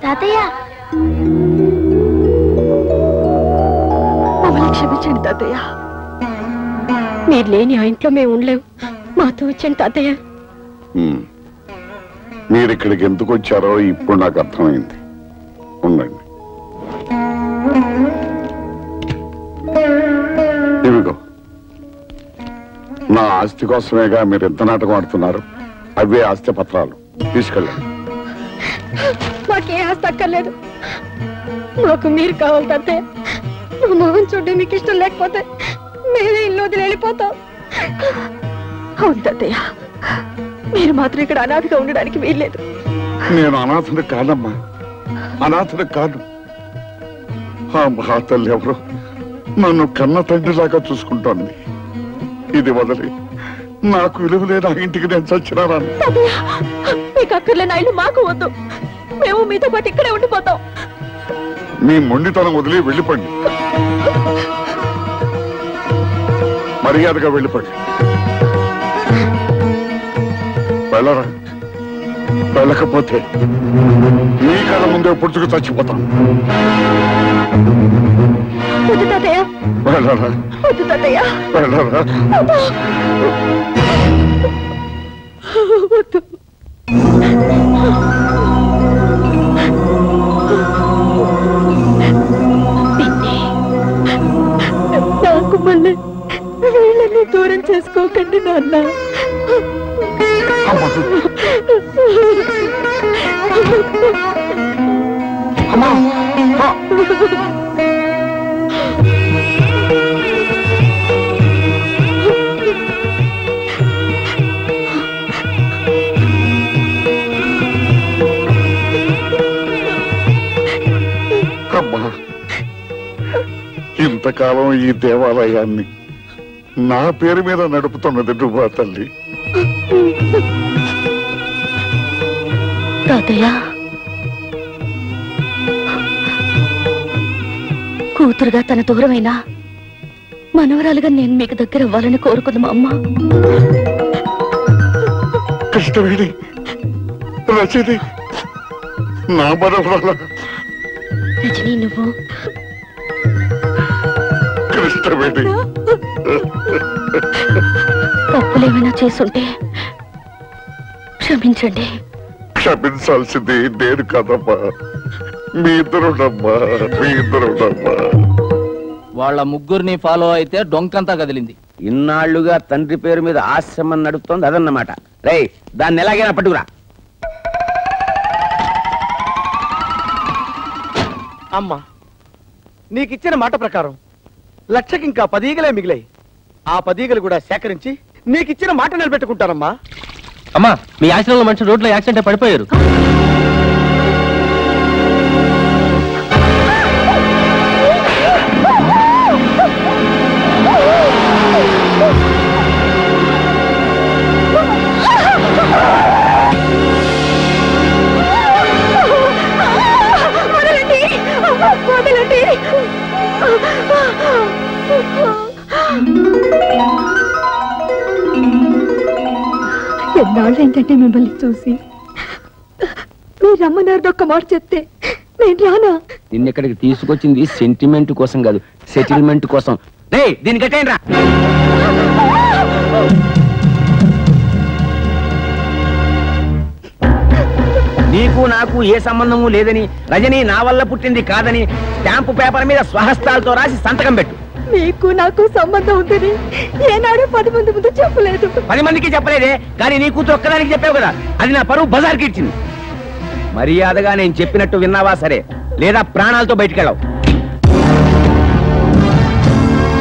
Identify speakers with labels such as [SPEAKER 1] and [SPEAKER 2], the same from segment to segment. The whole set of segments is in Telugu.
[SPEAKER 1] తాతయ్య మమ్మల్ని క్షమించండి తాతయ్య. మీరు లేని ఆ ఇంట్లో మేము ఉండలేవు. మాతో వచ్చండి తాతయ్య.
[SPEAKER 2] మీరు ఇక్కడికి ఎందుకు వచ్చారో ఇప్పుడు నాకు అర్థమైంది. ఉండండి. ఇవిగో నా ఆస్తి కోసమేగా మీరు ఎంత నాటకం ఆడుతున్నారు. అవే ఆస్తి పత్రాలు తీసుకెళ్ళండి.
[SPEAKER 1] మాకే ఆస్తి అక్కర్లేదు. మాకు మీరు కావాలి తాతయ్య. మా మొహం చూడడం మీకు ఇష్టం లేకపోతే మేమే ఇల్లు వదిలి వెళ్ళిపోతాం. అవును తాతయ్య, మీరు మాత్రం ఇక్కడ అనాథగా ఉండడానికి వీల్లేదు.
[SPEAKER 2] నేను అనాథను కాదమ్మా, అనాథను కాదు. ఆ మహాతల్లి ఎవరో నన్ను కన్న తండ్రిలాగా చూసుకుంటోంది. ఇది వదిలి నాకు విలువ లేని ఆ ఇంటికి నేను చచ్చినారా?
[SPEAKER 1] మీకు అక్కర్లేని ఇల్లు మాకు వద్దు. మేము మీతో పాటు ఇక్కడే ఉండిపోతాం.
[SPEAKER 2] మీ మొండితనం వదిలి వెళ్ళిపోండి. మర్యాదగా వెళ్ళిపోండి. వెళ్ళరా. వెళ్ళకపోతే మీ కళ్ళ ముందే పుడుచుకు చచ్చిపోతాం.
[SPEAKER 1] వద్దు తాతయ్య.
[SPEAKER 2] వెళ్ళరా.
[SPEAKER 1] వద్దు తాతయ్య.
[SPEAKER 2] వెళ్ళరా.
[SPEAKER 1] వద్దు. నాకు మళ్ళీ వీళ్ళని దూరం చేసుకోకండి నాన్న.
[SPEAKER 2] ఇంతకాలం ఈ దేవాలయాన్ని నా పేరు మీద నడుపుతున్నది నువ్వా తల్లి?
[SPEAKER 1] తాతయ్య, కూతురుగా తన దూరమైనా మనవరాలుగా నేను మీకు దగ్గర అవ్వాలని కోరుకుంది మా అమ్మ.
[SPEAKER 2] కృష్ణవేణి, రజని నా మనవరాల.
[SPEAKER 1] రజని, నువ్వు
[SPEAKER 2] కృష్ణవేణి
[SPEAKER 1] తప్పులేమైనా చేసుంటే క్షమించండి.
[SPEAKER 2] క్షమించాల్సింది నేను కాదమ్మా, మీ ఇద్దరుడమ్మా, మీ ఇద్దరుడమ్మా.
[SPEAKER 3] వాళ్ళ ముగ్గురిని ఫాలో అయితే డొంకంతా కదిలింది.
[SPEAKER 4] ఇన్నాళ్లుగా తండ్రి పేరు మీద ఆశ్రమం నడుపుతోంది అదన్నమాట. రేయ్, దాన్ని ఎలాగైనా పట్టుకురా.
[SPEAKER 5] అమ్మా, నీకిచ్చిన మాట ప్రకారం లక్షకి ఇంకా 10 ఈగలే మిగిలాయి. ఆ 10 ఈగలు కూడా సేకరించి నీకిచ్చిన మాట నిలబెట్టుకుంటానమ్మా.
[SPEAKER 3] అమ్మా, మీ ఆశ్రమంలో మనిషి రోడ్లో యాక్సిడెంట్ పడిపోయారు.
[SPEAKER 1] ఎన్నాళ్ళు ఏంటంటే మిమ్మల్ని చూసి. మీరు రమ్మన్నారు, ఒక్క మాట చెప్తే నేను రానా?
[SPEAKER 4] నిన్నెక్కడికి తీసుకొచ్చింది సెంటిమెంట్ కోసం కాదు, సెటిల్మెంట్ కోసం. రేయ్, దీన్ని కట్టేయండి రా. నీకు నాకు ఏ సంబంధము లేదని, రజని నా వల్ల పుట్టింది కాదని స్టాంపు పేపర్ మీద స్వహస్తాలతో రాసి సంతకం పెట్టు.
[SPEAKER 1] మీకు నాకు సంబంధం ఉందని ఏనాడు 10 మంది ముందు చెప్పలేదు.
[SPEAKER 4] 10 మందికి చెప్పలేదే, కానీ నీ కూతురు ఒక్కదానికి చెప్పావు కదా, అది నా పరువు బజార్కి ఇచ్చింది. మర్యాదగా నేను చెప్పినట్టు విన్నావా సరే, లేదా ప్రాణాలతో బయటికెళ్ళావు.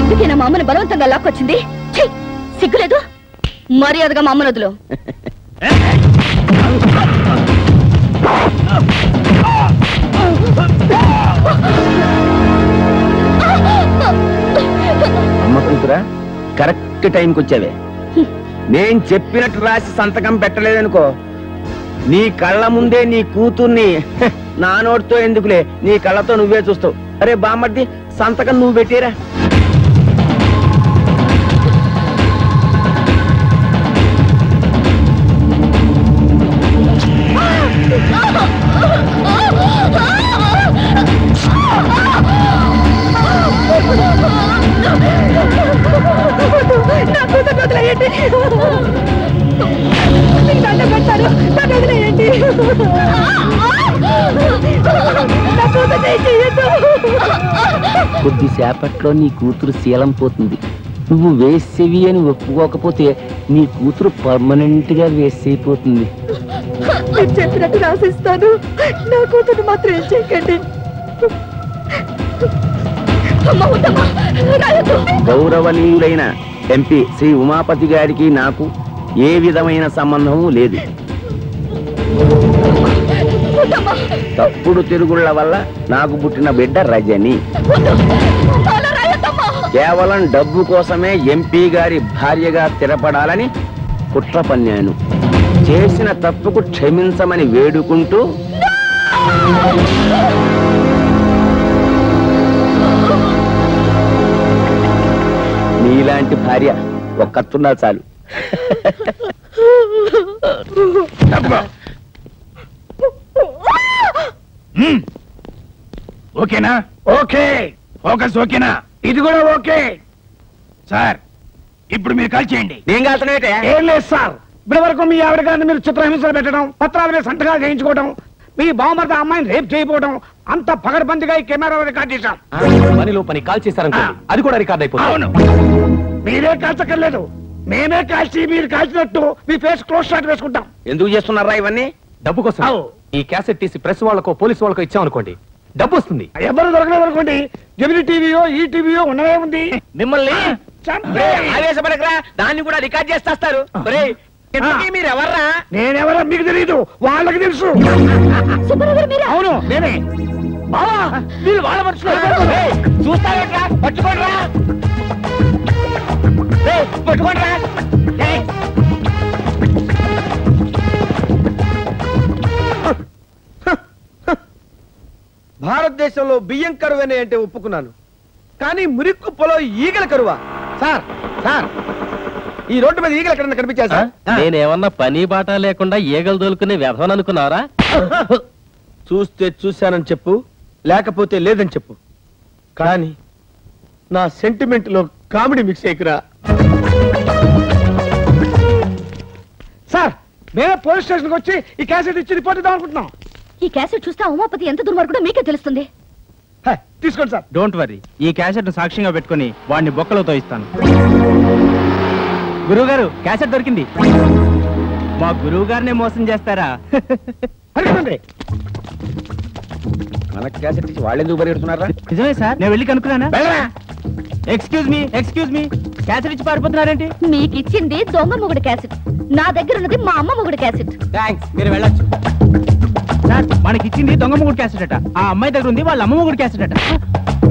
[SPEAKER 1] ఎందుకైనా మా అమ్మని బలవంతంగా లాక్కొచ్చింది? సిగ్గులేదు? మర్యాదగా మా అమ్మను వదులు.
[SPEAKER 4] అమ్మ కూతురా, కరెక్ట్ టైంకి వచ్చావే. నేను చెప్పినట్టు రాసి సంతకం పెట్టలేదనుకో, నీ కళ్ళ ముందే నీ కూతుర్ని నా నోటితో ఎందుకులే, నీ కళ్ళతో నువ్వే చూస్తావు. అరే బామ్మర్ది, సంతకం నువ్వు పెట్టిరా. కొద్దిసేపట్లో నీ కూతురు శీలం పోతుంది. నువ్వు వేసేవి అని ఒప్పుకోకపోతే నీ కూతురు పర్మనెంట్ గా వేసైపోతుంది.
[SPEAKER 1] మీరు చెప్పినట్టు రాసిస్తాను, నా కూతురు మాత్రం ఏం చేయకండి.
[SPEAKER 4] గౌరవనీయులైన ఎంపీ శ్రీ ఉమాపతి గారికి నాకు ఏ విధమైన సంబంధము లేదు. తప్పుడు తిరుగుళ్ళ వల్ల నాకు పుట్టిన బిడ్డ రజని. కేవలం డబ్బు కోసమే ఎంపీ గారి భార్యగా స్థిరపడాలని కుట్ర పన్నాను. చేసిన తప్పుకు క్షమించమని వేడుకుంటూ నీలాంటి భార్య ఒక్కతున్నా చాలు.
[SPEAKER 6] ఓకేనా? ఓకే. ఫోకస్ ఓకేనా? ఇది కూడా ఓకే సార్. ఇప్పుడు మీరు కాల్ చేయండి.
[SPEAKER 4] ఏం కాల్తున్నాయితే?
[SPEAKER 6] ఏం లేదు సార్, ఇప్పటి వరకు మీ ఆవిడ గారిని మీరు చిత్రహింసలు పెట్టడం, పత్రాల మీద సంతకాలు చేయించుకోవడం, మీ బావమరిది అమ్మాయిని రేప్ చేయకపోవడం అంత పగడబందిగా ఈ కెమెరా రికార్డ్ చేశాం.
[SPEAKER 7] పనిలో పని కాల్ చేశారనుకోండి, అది కూడా రికార్డ్ అయిపోతుంది.
[SPEAKER 6] అవును, మీరే కాల్చక్కర్లేదు, మేమే కాల్చి మీరు కాల్చినట్టు మీ ఫేస్ క్లోజ్ షాట్ వేసుకుంటాం.
[SPEAKER 4] ఎందుకు చేస్తున్నారా ఇవన్నీ?
[SPEAKER 7] డబ్బు కోసం. ఈ క్యాసెట్ తీసి ప్రెస్ వాళ్ళకో పోలీసు వాళ్ళకో ఇచ్చామనుకోండి, డబ్బు వస్తుంది.
[SPEAKER 6] ఎవరు దొరకలేదు అనుకోండి, జమిని టీవీయో ఈ టీవీయో ఉన్నదే ఉంది.
[SPEAKER 4] మిమ్మల్ని ఆవేశపడకరా, దాన్ని కూడా రికార్డ్ చేస్తారు. మీరు ఎవర్రా?
[SPEAKER 6] నేనెవరో మీకు తెలియదు, వాళ్ళకి తెలుసు. అవును నేనే. బావా వీళ్ళు వాళ్ళ మనుషులు.
[SPEAKER 4] చూస్తారా? పట్టుకోండిరా, పట్టుకోండిరా.
[SPEAKER 5] భారతదేశంలో బియ్యం కరువనే అంటే ఒప్పుకున్నాను, కానీ మురిక్కుప్పలో ఈగల కరువా? సార్ సార్, ఈ రోడ్డు మీద ఈగలు ఎక్కడన్నా కనిపించా సార్?
[SPEAKER 3] నేనేమన్నా పని బాట లేకుండా ఈగలు దొలుకునే వ్యవహారం అనుకున్నారా?
[SPEAKER 5] చూస్తే చూశానని చెప్పు, లేకపోతే లేదని చెప్పు, కానీ నా సెంటిమెంట్ లో కామెడీ మిక్స్ అయ్యకురా. సార్ మేమే పోలీస్ స్టేషన్కి వచ్చి ఈ క్యాసెట్ ఇచ్చి రిపోర్ట్ ఇద్దాం అనుకుంటున్నాం.
[SPEAKER 1] ఈ క్యాసెట్ చూస్తే ఉమాపతి ఎంత దుర్మార్గుడో మీకే తెలుస్తుంది.
[SPEAKER 5] తీసుకోండి సార్.
[SPEAKER 8] డోంట్ వరీ, ఈ క్యాసెట్ సాక్ష్యంగా పెట్టుకుని వాడిని బొక్కలతో ఇస్తాను. గురువు గారు, క్యాసెట్ దొరికింది. మా గురువు గారినే మోసం చేస్తారా?
[SPEAKER 5] అడగండి.
[SPEAKER 4] మన క్యాసెట్ ఇచ్చి వాళ్ళెందుకు పరిగెడుతున్నారా?
[SPEAKER 8] నిజమే సార్, నేను వెళ్ళి కనుక్కున్నానా? ఎక్స్క్యూజ్ మీ, క్యాసెట్ ఇచ్చి పారిపోతున్నారేంటి?
[SPEAKER 1] మీకు ఇచ్చింది దొంగ మొగుడు క్యాసెట్, నా దగ్గర ఉన్నది మా అమ్మ మొగుడు క్యాసెట్.
[SPEAKER 8] థ్యాంక్స్, మీరు వెళ్ళొచ్చు. సార్ మనకి ఇచ్చింది దొంగ మొగుడు క్యాసెట్ అట, ఆ అమ్మాయి దగ్గర ఉంది వాళ్ళ అమ్మ మొగుడు క్యాసెట్ అట.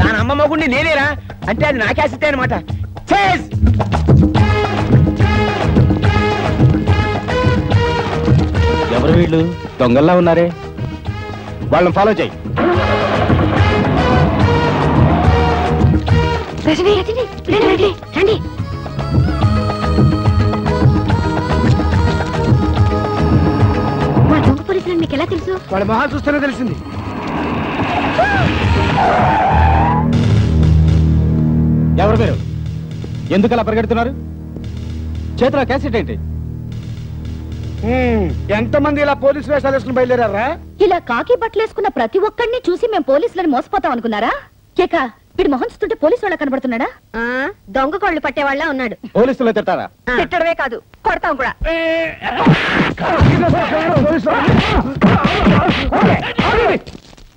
[SPEAKER 4] దాని అమ్మ మొగుడిని నేనేరా అంటే అది నా క్యాసెట్ అనమాట.
[SPEAKER 8] ఎవరు వీళ్ళు? దొంగల్లా ఉన్నారే, వాళ్ళని ఫాలో చేయి.
[SPEAKER 1] రజనీ, రండి. మా దొంగ పోలీసులు మీకు ఎలా తెలుసు?
[SPEAKER 5] వాళ్ళ మొహాలు చూస్తేనే తెలిసింది.
[SPEAKER 8] ఎవరు మీరు? ఎందుకు అలా పరిగెడుతున్నారు? చేతిలో క్యాసెట్ ఏంటి?
[SPEAKER 5] ఎంతమంది ఇలా పోలీసు వేషాలు వేసుకుని బయలుదేరారా?
[SPEAKER 1] ఇలా కాకి బట్టలు వేసుకున్న ప్రతి ఒక్కడిని చూసి మేము పోలీసులని మోసపోతాం అనుకున్నారా? కేక వీడి మొహం చూస్తుంటే పోలీసు వాళ్ళ కనబడుతున్నాడా? దొంగ కోళ్ళు పట్టేవాళ్ళ ఉన్నాడు.
[SPEAKER 8] పోలీసులు తిడతారా?
[SPEAKER 1] తిట్టడమే కాదు, కొడతాం కూడా.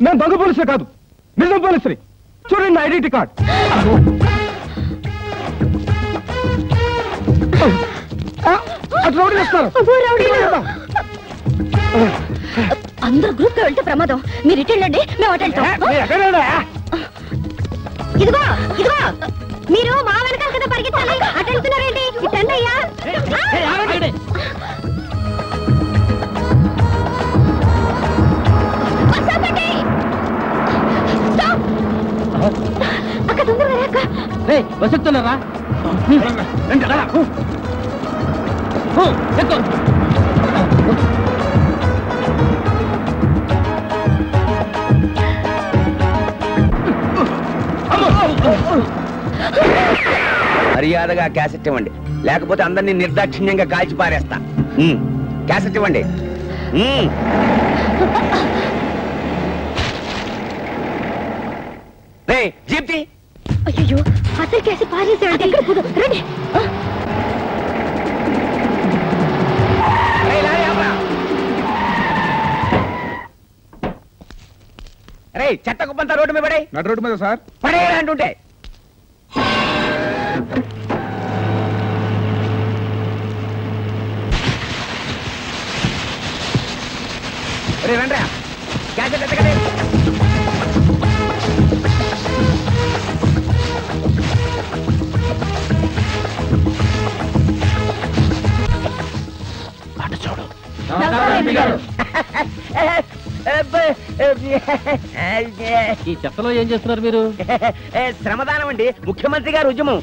[SPEAKER 8] మేము దొంగ పోలీసులు కాదు, నిజం పోలీసులు. చూడండి నా ఐడెంటిటీ కార్డ్.
[SPEAKER 1] అందరూ గ్రూప్ గా వెళ్తే ప్రమాదం. మీరు ఇటు వెళ్ళండి, మేము అటు వెళ్తాం. ఇదిగో మీరు మా వెనకాల కదా పరిగెత్తాలి, అటు వెళ్తున్నారేంటి? ఇటు అయ్యా.
[SPEAKER 3] బస్ ఎక్కుతున్నారా ఎక్కు
[SPEAKER 4] మర్యాదగా క్యాసెట్ ఇవ్వండి, లేకపోతే అందరినీ నిర్దాక్షిణ్యంగా కాల్చి పారేస్తా. క్యాసెట్ ఇవ్వండి. జీప్తి
[SPEAKER 1] అయ్యో అసలు కేసి పారేసాడు. రండి.
[SPEAKER 4] రే చెత్త కుప్పంతా రోడ్డు మీద పడే.
[SPEAKER 6] నడు రోడ్డు మీద సార్.
[SPEAKER 4] పడేయరా అంటుంటే. రే రండి క్యాసెట్ ఎత్తకడే.
[SPEAKER 3] అటు చూడు. ఈ చెత్తలో ఏం చేస్తున్నారు మీరు?
[SPEAKER 4] శ్రమదానం అండి, ముఖ్యమంత్రి గారు ఉద్యమం.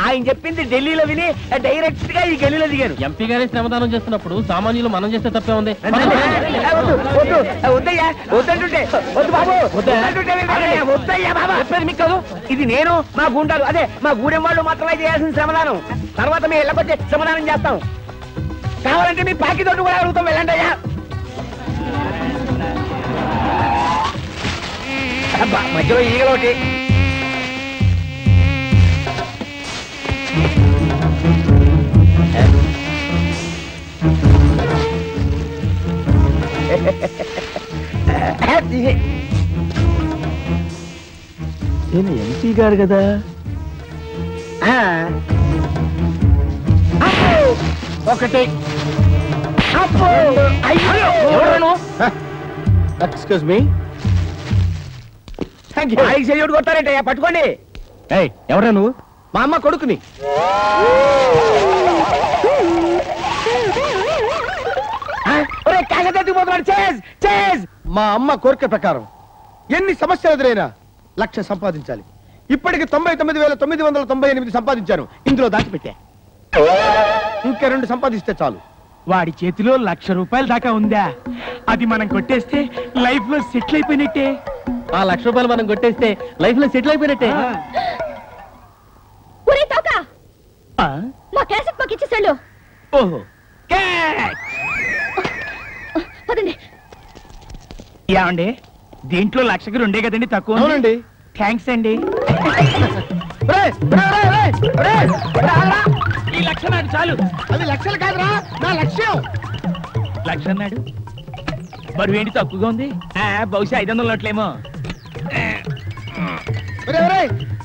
[SPEAKER 4] ఆయన చెప్పింది ఢిల్లీలో విని డైరెక్ట్ గా ఈ గల్లీలో దిగారు.
[SPEAKER 3] ఎంపీ గారే శ్రమదానం చేస్తున్నప్పుడు సామాన్యులు మనం చేస్తే తప్పే ఉంది.
[SPEAKER 4] వద్దయ్యా, వద్దంటుంటే వద్దు బాబు, వద్దయ్యా బాబా, చెప్పేది మీకు కాదు. ఇది నేను మా గుండాలు, అదే మా గూడెం వాళ్ళు మాత్రమే చేయాల్సిన శ్రమదానం. తర్వాత మీ ఇళ్ళకొచ్చే శ్రమదానం చేస్తాం. కావాలంటే మీ పాకి తోటి కూడా అడుగుతాం, వెళ్ళండి అయ్యా. మధ్యలో ఈగలోటి. నేను ఎంపీ గారు కదా. ఒకటి. Excuse me. కొట్టారంటే పట్టుకోండి.
[SPEAKER 3] ఎవరా నువ్వు?
[SPEAKER 5] మా అమ్మ కొడుకుని. మా అమ్మ కోరిక ప్రకారం ఎన్ని సమస్యలు ఎదురైనా 1,00,000 సంపాదించాలి. ఇప్పటికి 99,998 సంపాదించాను. ఇందులో దాచిపెట్టా. ఇంకా 2 సంపాదిస్తే చాలు.
[SPEAKER 8] వాడి చేతిలో 1,00,000 రూపాయలు దాకా ఉందా? అది మనం కొట్టేస్తే లైఫ్ లో సెటిల్ అయిపోయినట్టే.
[SPEAKER 3] ఆ 1,00,000 రూపాయలు మనం కొట్టేస్తే లైఫ్ లో సెటిల్ అయిపోయినట్టే.
[SPEAKER 1] మా క్యాసెట్ మాకు ఇచ్చేసాడు.
[SPEAKER 8] ఓహో,
[SPEAKER 1] పదండి.
[SPEAKER 8] ఏమండి, దీంట్లో 1,00,000కి 2 కదండి తక్కువ?
[SPEAKER 5] అవునండి.
[SPEAKER 8] థ్యాంక్స్ అండి. ఈ 1,00,000 నాకు చాలు.
[SPEAKER 5] అది 1,00,000 కాదురా, నా లక్ష్యం.
[SPEAKER 8] 1,00,000 అన్నాడు, బరువు ఏంటి తక్కువగా ఉంది? బహుశా 500 నోట్లేమో.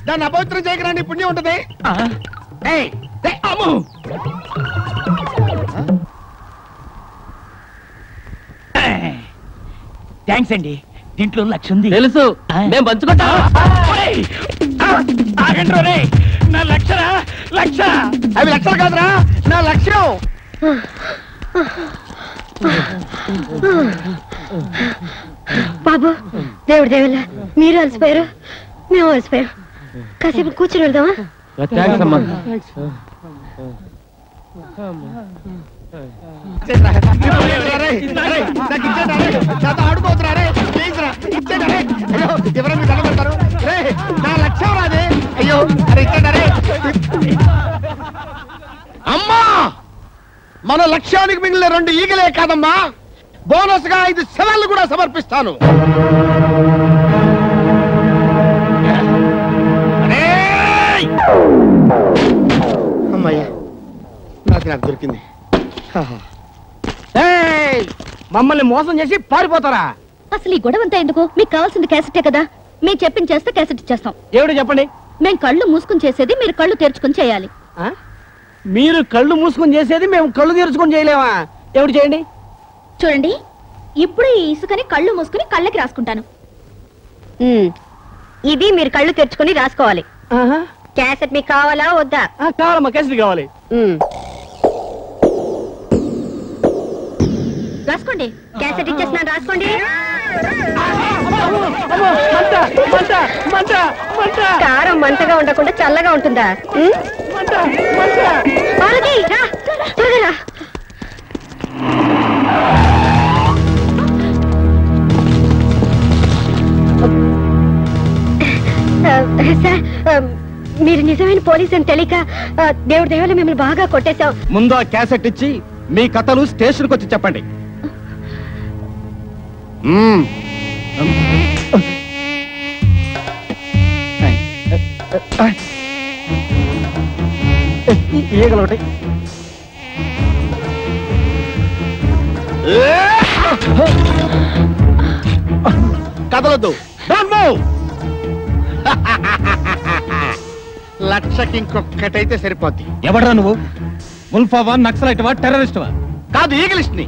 [SPEAKER 5] దాన్ని అపవిత్రం చేయకరా, నీ పుణ్యం ఉంటది.
[SPEAKER 8] థ్యాంక్స్ అండి, దీంట్లో 1,00,000 ఉంది.
[SPEAKER 3] తెలుసు, మేము పంచుకుంటా.
[SPEAKER 8] నా 1,00,000
[SPEAKER 5] అవి 1,00,000 కాదురా, నా లక్ష్యం.
[SPEAKER 1] బాబు, దేవుడు దేవుళ్ళ మీరు అలసిపోయారు, మేము అలసిపోయాం. కాసేపు కూర్చుని వెళ్దామా?
[SPEAKER 5] ఆడుకోవచ్చురా, ఎవరైనా కనబడతారు. నా లక్ష్యం రాదే. అయ్యో అరే ఇచ్చాడే. అమ్మా, మన లక్ష్యానికి మిగిలిన 2 ఈగలే కాదమ్మా, బోనస్ గా 5 శవాలను కూడా సమర్పిస్తాను. అమ్మయ్యా, నాకు దొరికింది.
[SPEAKER 4] మమ్మల్ని మోసం చేసి పారిపోతారా?
[SPEAKER 1] అసలు ఈ గొడవంతా ఎందుకు? మీకు కావాల్సింది క్యాసెటే కదా. మీరు చెప్పింది చేస్తే క్యాసెట్ ఇచ్చేస్తాం.
[SPEAKER 4] ఏమిటో చెప్పండి.
[SPEAKER 1] మేము కళ్ళు మూసుకుని చేసేది మీరు కళ్ళు తెరుచుకుని చేయాలి.
[SPEAKER 4] మీరు కళ్ళు మూసుకొని చేసేది మేము కళ్ళు తెరుచుకొని చేయలేమా? ఏమిటి చేయండి.
[SPEAKER 1] చూడండి, ఇప్పుడు ఈ ఇసుకని కళ్ళు మూసుకుని కళ్ళకి రాసుకుంటాను. ఇది మీరు కళ్ళు తెరుచుకుని రాసుకోవాలి. క్యాసెట్ మీకు కావాలా వద్దా?
[SPEAKER 4] కావాలమ్మా, క్యాసెట్ కావాలి.
[SPEAKER 1] రాసుకోండి. క్యాసెట్ ఇచ్చేస్తున్నాను, రాసుకోండి. కారం మంటగా ఉండకుండా చల్లగా ఉంటుందా? పార్వతి, రా, త్వరగా రా. సార్, మీరు నిజమైన పోలీస్ అని తెలియక దేవుడి దేవుళ్ళు మిమ్మల్ని బాగా కొట్టేశాం.
[SPEAKER 5] ముందు ఆ క్యాసెట్ ఇచ్చి మీ కథలు స్టేషన్కి వచ్చి చెప్పండి. ఈగలొకటి. కదలొద్దు. లక్షకి ఇంకొక్కటైతే సరిపోద్ది.
[SPEAKER 6] ఎవడరా నువ్వు? ముల్ఫావా, నక్సలైట్వా, టెర్రరిస్ట్వా?
[SPEAKER 5] కాదు, ఈగలిస్ట్ ని.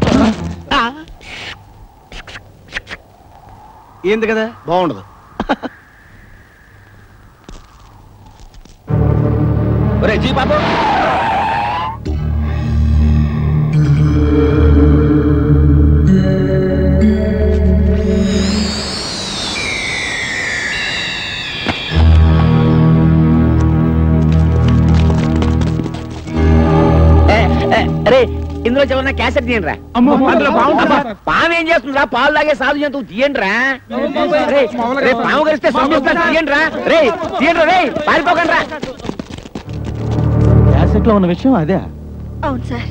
[SPEAKER 5] ఏంది కదా, బాగుండదు. ఒరే జీ బాబు,
[SPEAKER 4] అరే ఇందులో చివరి క్యాసెట్ తీయండి రా. పాము ఏం చేస్తుందిరా? పాలు లాగే సాధు జంతువు తీయండి రా. పాము కలిస్తే తీయండి రా. రే తీయండి రే, పారిపోకండి రా.
[SPEAKER 8] క్యాసెట్ లో ఉన్న విషయం అదే.
[SPEAKER 1] అవును సార్,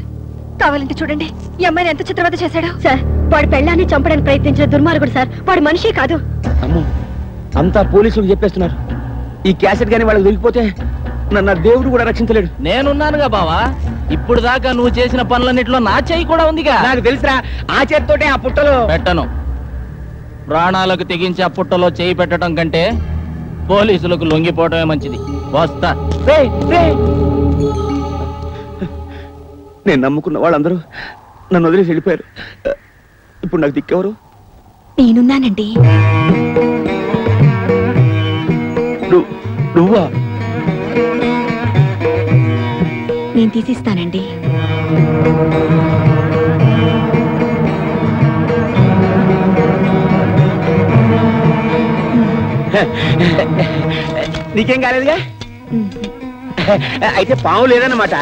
[SPEAKER 1] కావాలంటే చూడండి ఈ అమ్మాయిని ఎంత చిత్రవద చేశాడు. సార్, వాడి పెళ్ళాన్ని చంపడానికి ప్రయత్నించిన దుర్మార్గుడు సార్. వాడు మనిషి కాదు.
[SPEAKER 4] అమ్మో, అంతా పోలీసులు చెప్పేస్తున్నారు. ఈ క్యాసెట్ గానీ వాళ్ళకి దొరికిపోతే నన్ను దేవుడు కూడా రక్షించలేడు.
[SPEAKER 3] నేనున్నానుగా బావా. ఇప్పుడు దాకా నువ్వు చేసిన పనులన్నిట్లో నా చెయ్యి కూడా ఉందిగా.
[SPEAKER 4] నాకు తెలుసురా, ఆ చేతితోటే ఆ పుట్టలో
[SPEAKER 3] పెట్టను. ప్రాణాలకు తెగించి ఆ పుట్టలో చేయి పెట్టడం కంటే పోలీసులకు లొంగిపోవటమే మంచిది. వస్తా.
[SPEAKER 4] నేను నమ్ముకున్న వాళ్ళందరూ నన్ను వదిలేసి వెళ్ళిపోయారు. ఇప్పుడు నాకు దిక్కెవరు?
[SPEAKER 1] నేనున్నానండి.
[SPEAKER 4] నువ్వా?
[SPEAKER 1] నేను తీసిస్తానండి.
[SPEAKER 4] నీకేం కాలేదుగా? అయితే పాము లేదన్నమాట.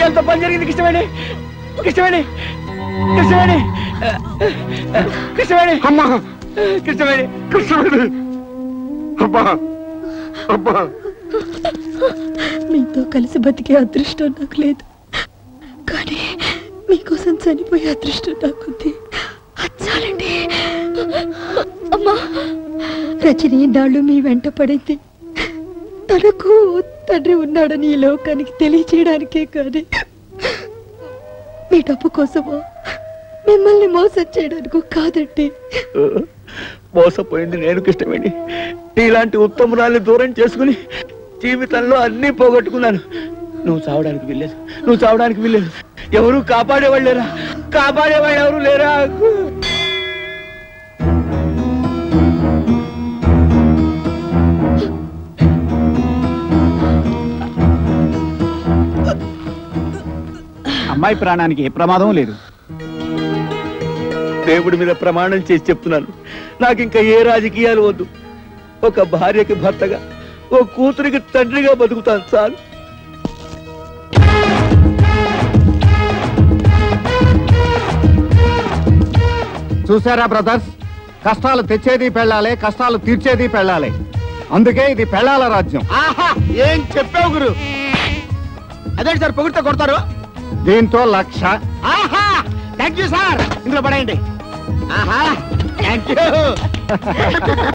[SPEAKER 4] ఎంత పని జరిగింది కృష్ణవేణి? కృష్ణవేణి, కృష్ణవేణి, కృష్ణవేణి,
[SPEAKER 2] అమ్మా,
[SPEAKER 4] కృష్ణవేణి,
[SPEAKER 2] కృష్ణవేణి, అబ్బా, అబ్బా.
[SPEAKER 1] మీతో కలిసి బతికే అదృష్టం నాకు లేదు, కానీ మీకోసం చనిపోయే అదృష్టం నాకుంది. చాలండి. అమ్మా, రజని నాళ్ళు మీ వెంట పడింది తనకు తండ్రి ఉన్నాడని ఈ లోకానికి తెలియచేయడానికే, కానీ మీ డబ్బు కోసమో మిమ్మల్ని మోసం చేయడానికి కాదండి.
[SPEAKER 4] మోసపోయింది నేను కృష్ణవేణి. ఇలాంటి ఉత్తమురాల్ని దూరం చేసుకుని జీవితంలో అన్ని పోగొట్టుకున్నాను. నువ్వు చావడానికి వెళ్ళలేదు, నువ్వు చావడానికి వెళ్ళలేదు. ఎవరు కాపాడేవాళ్ళు లేరా? కాపాడేవాళ్ళు ఎవరు లేరా?
[SPEAKER 6] అమ్మాయి ప్రాణానికి ఏ ప్రమాదం లేదు.
[SPEAKER 4] దేవుడి మీద ప్రమాణం చేసి చెప్తున్నాను, నాకు ఇంకా ఏ రాజకీయాలు వద్దు. ఒక భార్యకి భర్తగా, ఓ కూతురికి తండ్రిగా బతుకుతాను చాలు.
[SPEAKER 5] చూసారా బ్రదర్స్, కష్టాలు తెచ్చేది పెళ్ళాలే, కష్టాలు తీర్చేది పెళ్ళాలే. అందుకే ఇది పెళ్ళాల రాజ్యం. ఆహా, ఏం చెప్పావు గురు? అదేంటి సార్ పొగిడితే కొడతారు? దీంతో 1,00,000. ఆహా, థ్యాంక్ యూ సార్. ఇందులో పడేయండి. ఆహా, థ్యాంక్ యూ.